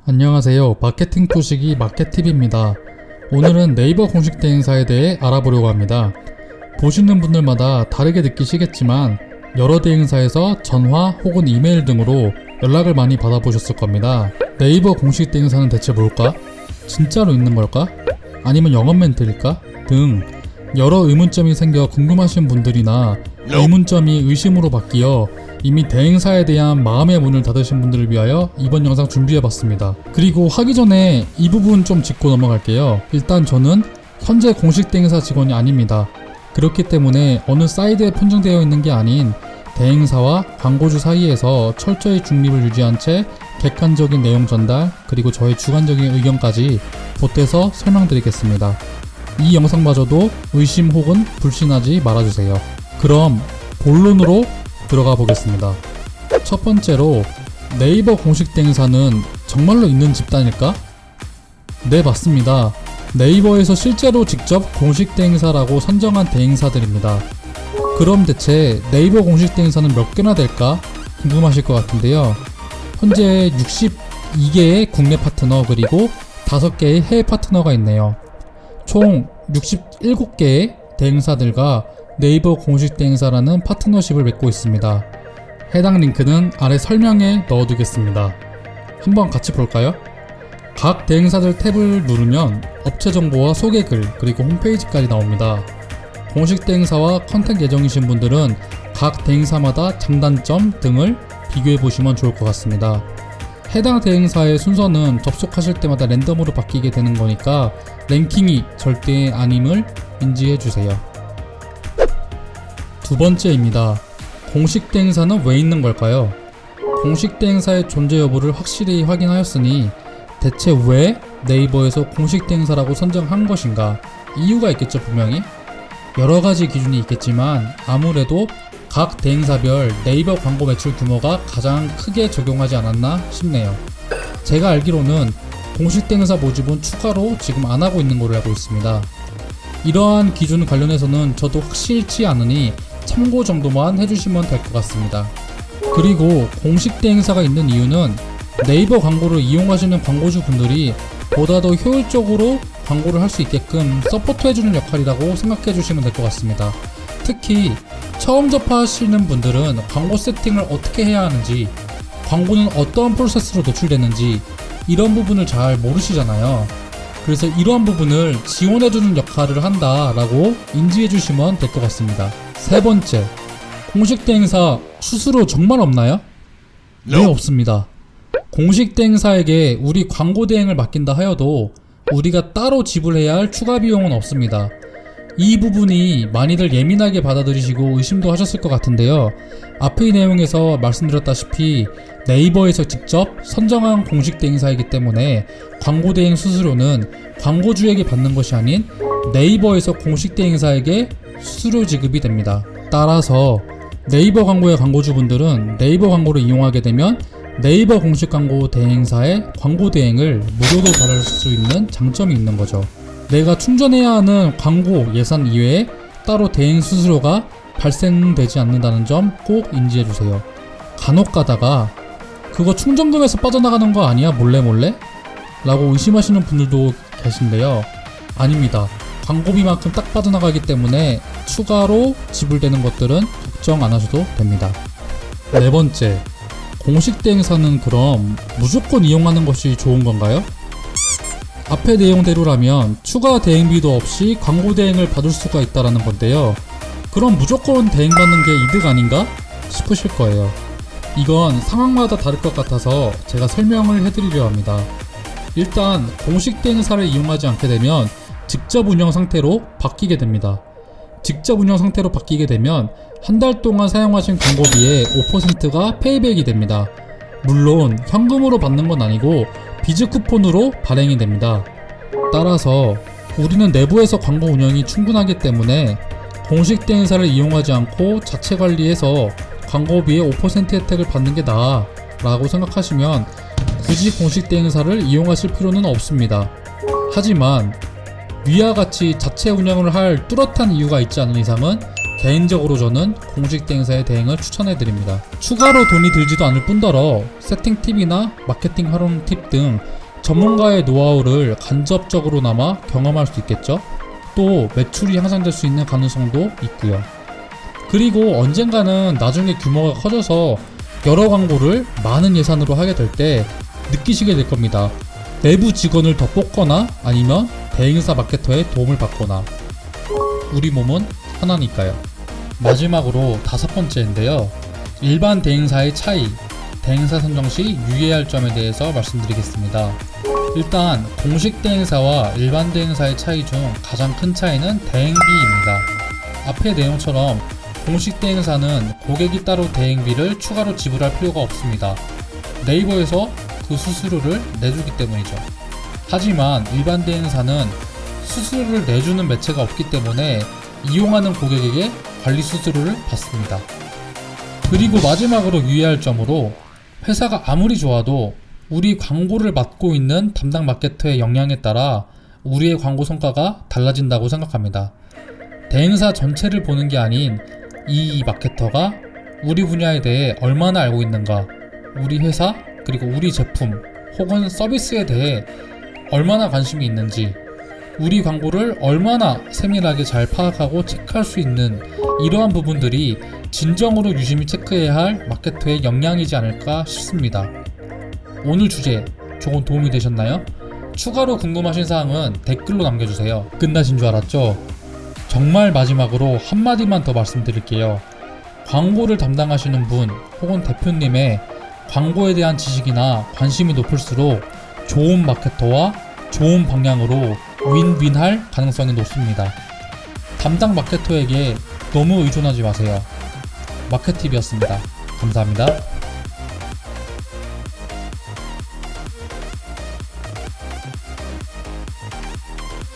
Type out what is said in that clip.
안녕하세요. 마케팅 토식이 마켓팁입니다. 오늘은 네이버 공식 대행사에 대해 알아보려고 합니다. 보시는 분들마다 다르게 느끼시겠지만 여러 대행사에서 전화 혹은 이메일 등으로 연락을 많이 받아보셨을 겁니다. 네이버 공식 대행사는 대체 뭘까? 진짜로 있는 걸까? 아니면 영업 멘트일까? 등 여러 의문점이 생겨 궁금하신 분들이나 의문점이 의심으로 바뀌어 이미 대행사에 대한 마음의 문을 닫으신 분들을 위하여 이번 영상 준비해봤습니다. 그리고 하기 전에 이 부분 좀 짚고 넘어갈게요. 일단 저는 현재 공식 대행사 직원이 아닙니다. 그렇기 때문에 어느 사이드에 편중되어 있는 게 아닌 대행사와 광고주 사이에서 철저히 중립을 유지한 채 객관적인 내용 전달 그리고 저의 주관적인 의견까지 보태서 설명드리겠습니다. 이 영상마저도 의심 혹은 불신하지 말아주세요. 그럼 본론으로 들어가 보겠습니다. 첫 번째로 네이버 공식 대행사는 정말로 있는 집단일까? 네, 맞습니다. 네이버에서 실제로 직접 공식 대행사라고 선정한 대행사들입니다. 그럼 대체 네이버 공식 대행사는 몇 개나 될까 궁금하실 것 같은데요. 현재 62개의 국내 파트너 그리고 5개의 해외 파트너가 있네요. 총 67개의 대행사들과 네이버 공식 대행사라는 파트너십을 맺고 있습니다. 해당 링크는 아래 설명에 넣어두겠습니다. 한번 같이 볼까요? 각 대행사들 탭을 누르면 업체 정보와 소개글 그리고 홈페이지까지 나옵니다. 공식 대행사와 컨택 예정이신 분들은 각 대행사마다 장단점 등을 비교해 보시면 좋을 것 같습니다. 해당 대행사의 순서는 접속하실 때마다 랜덤으로 바뀌게 되는 거니까 랭킹이 절대 아님을 인지해 주세요. 두 번째입니다. 공식 대행사는 왜 있는 걸까요? 공식 대행사의 존재 여부를 확실히 확인하였으니 대체 왜 네이버에서 공식 대행사라고 선정한 것인가? 이유가 있겠죠, 분명히. 여러 가지 기준이 있겠지만 아무래도 각 대행사별 네이버 광고 매출 규모가 가장 크게 적용하지 않았나 싶네요. 제가 알기로는 공식 대행사 모집은 추가로 지금 안 하고 있는 걸로 알고 있습니다. 이러한 기준 관련해서는 저도 확실치 않으니 참고 정도만 해주시면 될 것 같습니다. 그리고 공식 대행사가 있는 이유는 네이버 광고를 이용하시는 광고주 분들이 보다 더 효율적으로 광고를 할 수 있게끔 서포트해주는 역할이라고 생각해 주시면 될 것 같습니다. 특히 처음 접하시는 분들은 광고 세팅을 어떻게 해야 하는지, 광고는 어떠한 프로세스로 노출되는지 이런 부분을 잘 모르시잖아요. 그래서 이러한 부분을 지원해주는 역할을 한다라고 인지해주시면 될 것 같습니다. 세 번째, 공식 대행사 수수료 정말 없나요? 네, 없습니다. 공식 대행사에게 우리 광고 대행을 맡긴다 하여도 우리가 따로 지불해야 할 추가 비용은 없습니다. 이 부분이 많이들 예민하게 받아들이시고 의심도 하셨을 것 같은데요. 앞의 내용에서 말씀드렸다시피 네이버에서 직접 선정한 공식 대행사이기 때문에 광고 대행 수수료는 광고주에게 받는 것이 아닌 네이버에서 공식 대행사에게 수수료 지급이 됩니다. 따라서 네이버 광고의 광고주분들은 네이버 광고를 이용하게 되면 네이버 공식 광고 대행사의 광고 대행을 무료로 받을 수 있는 장점이 있는 거죠. 내가 충전해야 하는 광고 예산 이외에 따로 대행 수수료가 발생되지 않는다는 점 꼭 인지해주세요. 간혹 가다가 그거 충전금에서 빠져나가는 거 아니야? 몰래? 라고 의심하시는 분들도 계신데요. 아닙니다. 광고비만큼 딱 빠져나가기 때문에 추가로 지불되는 것들은 걱정 안 하셔도 됩니다. 네 번째, 공식 대행사는 그럼 무조건 이용하는 것이 좋은 건가요? 앞의 내용대로라면 추가 대행비도 없이 광고 대행을 받을 수가 있다는 건데요. 그럼 무조건 대행받는 게 이득 아닌가 싶으실 거예요. 이건 상황마다 다를 것 같아서 제가 설명을 해드리려 합니다. 일단 공식 대행사를 이용하지 않게 되면 직접 운영 상태로 바뀌게 됩니다. 직접 운영 상태로 바뀌게 되면 한 달 동안 사용하신 광고비의 5%가 페이백이 됩니다. 물론 현금으로 받는 건 아니고 비즈 쿠폰으로 발행이 됩니다. 따라서 우리는 내부에서 광고 운영이 충분하기 때문에 공식 대행사를 이용하지 않고 자체 관리해서 광고비의 5% 혜택을 받는 게 나아 라고 생각하시면 굳이 공식 대행사를 이용하실 필요는 없습니다. 하지만 위와 같이 자체 운영을 할 뚜렷한 이유가 있지 않은 이상은 개인적으로 저는 공식 대행사의 대행을 추천해드립니다. 추가로 돈이 들지도 않을 뿐더러 세팅 팁이나 마케팅 활용 팁 등 전문가의 노하우를 간접적으로나마 경험할 수 있겠죠. 또 매출이 향상될 수 있는 가능성도 있고요. 그리고 언젠가는 나중에 규모가 커져서 여러 광고를 많은 예산으로 하게 될 때 느끼시게 될 겁니다. 내부 직원을 더 뽑거나 아니면 대행사 마케터의 도움을 받거나. 우리 몸은 하나니까요. 마지막으로 5번째인데요. 일반 대행사의 차이, 대행사 선정 시 유의해야 할 점에 대해서 말씀드리겠습니다. 일단 공식 대행사와 일반 대행사의 차이 중 가장 큰 차이는 대행비입니다. 앞의 내용처럼 공식 대행사는 고객이 따로 대행비를 추가로 지불할 필요가 없습니다. 네이버에서 그 수수료를 내주기 때문이죠. 하지만 일반 대행사는 수수료를 내주는 매체가 없기 때문에 이용하는 고객에게 관리 수수료를 받습니다. 그리고 마지막으로 유의할 점으로 회사가 아무리 좋아도 우리 광고를 맡고 있는 담당 마케터의 역량에 따라 우리의 광고 성과가 달라진다고 생각합니다. 대행사 전체를 보는 게 아닌 이 마케터가 우리 분야에 대해 얼마나 알고 있는가, 우리 회사 그리고 우리 제품 혹은 서비스에 대해 얼마나 관심이 있는지, 우리 광고를 얼마나 세밀하게 잘 파악하고 체크할 수 있는 이러한 부분들이 진정으로 유심히 체크해야 할 마케터의 역량이지 않을까 싶습니다. 오늘 주제 조금 도움이 되셨나요? 추가로 궁금하신 사항은 댓글로 남겨주세요. 끝나신 줄 알았죠? 정말 마지막으로 한마디만 더 말씀드릴게요. 광고를 담당하시는 분 혹은 대표님의 광고에 대한 지식이나 관심이 높을수록 좋은 마케터와 좋은 방향으로 윈윈할 가능성이 높습니다. 담당 마케터에게 너무 의존하지 마세요. 마케팁이었습니다. 감사합니다.